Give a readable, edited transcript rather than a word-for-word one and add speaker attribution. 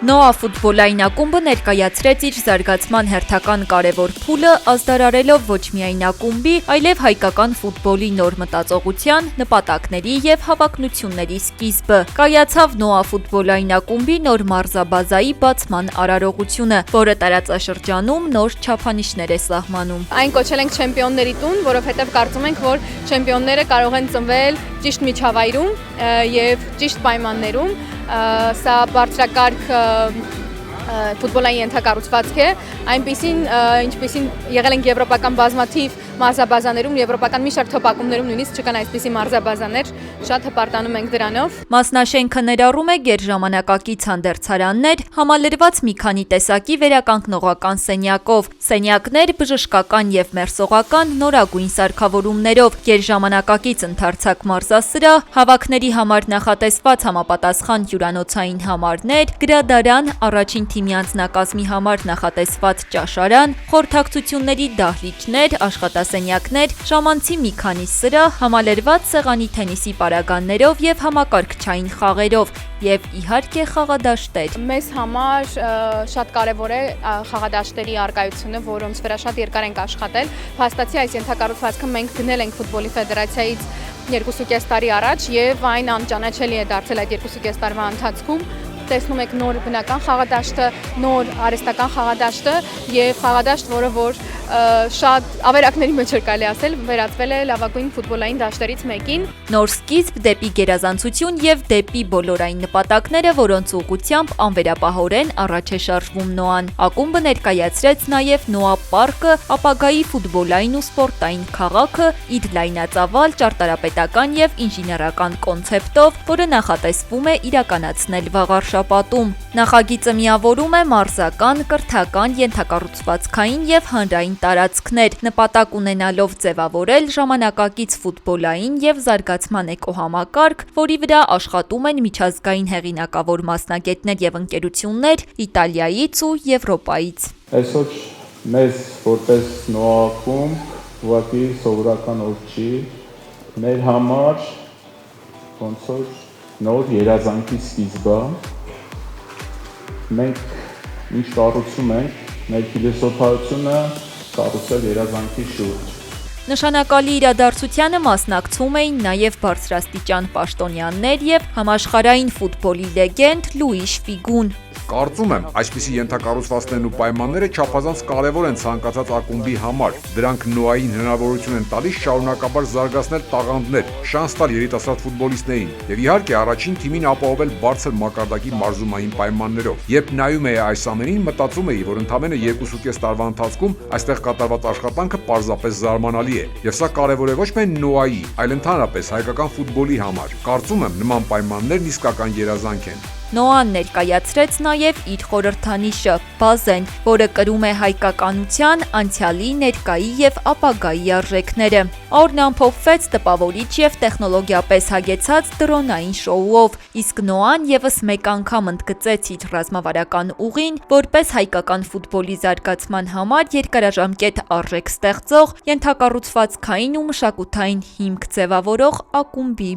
Speaker 1: Նոա ֆուտբոլային ակումբը ներկայացրեց իր զարգացման հերթական կարևոր փուլը, ազդարարելով ոչ միայն ակումբի, այլև հայկական ֆուտբոլի նոր մտածողության, նպատակների և հավակնությունների սկիզբը։ Կայացավ Նոա ֆուտբոլային ակումբի նոր մարզաբազայի բացման արարողությունը, որը տարածաշրջանում նոր չափանիշներ է սահմանում։
Speaker 2: Այն կոչել ենք չեմպիոնների տուն, որովհետև կարծում ենք, որ չեմպիոնները կարող են ծնվել ճիշտ միջավայրում և ճիշտ պայմաններում։ Սա բարձրակարգ ֆուտբոլային ենթակառուցվածք է, այնպիսին, ինչպիսին եղել են եվրոպական բազմաթիվ մարզաբազաներում, եվրոպական մի շարք թոփ-ակումբներում նույնիսկ չկան այսպիսի մարզաբազաներ, շատ հպարտանում ենք դրանով։
Speaker 1: Մասնաշենքը ներառում է գերժամանակակից հանդերձարաններ, համալրված մի քանի տեսակի վերականգնողական սենյակով, սենյակներ բժշկական և մերսողական նորագույն սարքավորումներով, գերժամանակակից ընդարձակ մարզասրահ, հավաքների համար նախատեսված համապատասխան հյուրանոցային համարներ, գրադարան, առաջին թիմի անձնակազմի համար նախատեսված ճաշարան, խորհրդակցությունների դահլիճներ, աշխատասենյակներ, ժամանցի մի քանի սրահ, համալրված սեղանի թենիսի պարագաներով և համակարգչային խաղերով և իհարկե խաղադաշտեր։
Speaker 2: Մեզ համար շատ կարևոր է խաղադաշտերի առկայությունը, որոնց վրա շատ երկար ենք աշխատել։ Փաստացի այս ենթակառուցվածքը մենք գնել ենք ֆուտբոլի ֆեդերացիայից 2.5 տարի առաջ և այն անճանաչելի է դարձել այդ 2.5 տարվա ընթացքում։ Տեսնում եք նոր բնական խաղադաշտը, նոր արհեստական խաղադաշտը և խաղադաշտ, որը շատ ավերակների մեջ էր կարելի ասել, վերածվել է լավագույն ֆուտբոլային դաշտերից մեկին։
Speaker 1: Նոր սկիզբ դեպի գերազանցություն և դեպի բոլոր այն նպատակները, որոնց ուղղությամբ անվերապահորեն առաջ է շարժվում Նոան։ Ակումբը ներկայացրեց նաև Նոա պարկը, ապագայի ֆուտբոլային ու սպորտային քաղաքը իր լայնածավալ, ճարտարապետական և ինժեներական կոնցեպտով, որը նախատեսվում է իրականացնել վաղ շաբաթում։ Նախագիծը միավորում է մարզական, կրթական, ենթակառուցվածքային և հանրային տարածքներ, նպատակ ունենալով ձևավորել ժամանակակից ֆուտբոլային և զարգացման էկոհամակարգ, որի վրա աշխատում են միջազգային հեղինակավոր մասնագետներ և ընկերություններ Իտալիայից ու Եվրոպայից։
Speaker 3: Այսօր մեզ որպես Նոա ակումբ ուղղակի սովորական օր չի, մեր համար ոնց որ նոր երազանքի սկիզբը։ Մենք ինչ կառուցում ենք, մեր փիլիսոփայությունը կառուցել երազանքի շուրջ։
Speaker 1: Նշանակալի իրադարձությանը մասնակցում էին նաև բարձրաստիճան պաշտոնյաներ և համաշխարհային ֆուտբոլի լեգենդ Լուիշ Ֆիգուն։
Speaker 4: Կարծում եմ, այսպիսի ենթակառուցվածքներն ու պայմանները չափազանց կարևոր են ցանկացած ակումբի համար։ Դրանք Նոային հնարավորություն են տալիս շարունակաբար զարգացնել տաղանդներ, շանս տալ երիտասարդ ֆուտբոլիստներին և իհարկե առաջին թիմին ապահովել բարձր մակարդակի մարզումային պայմաններով։ Երբ նայում էի այս ամենին, մտածում էի, որ ընդամենը 2.5 տարվա ընթացքում այստեղ կատարված աշխատանքը պարզապես զարմանալի է։ Եվ սա կարևոր է ոչ միայն Նոայի, այլ ընդհանրապես հայկական ֆուտբոլի համար։ Կարծում եմ, նման պայմաններն իսկական երազանք են։
Speaker 1: Նոան ներկայացրեց նաև իր խորհրդանիշը՝ բազեն, որը կրում է հայկականության, անցյալի, ներկայի և ապագայի արժեքները։ Օրն ամփոփվեց տպավորիչ և տեխնոլոգիապես հագեցած դրոնային շոուով, իսկ Նոան ևս մեկ անգամ ընդգծեց իր ռազմավարական ուղին, որպես հայկական ֆուտբոլի զարգացման համար երկարաժամկետ արժեք ստեղծող, ենթակառուցվածքային ու մշակութային հիմք ձևավորող ակումբի։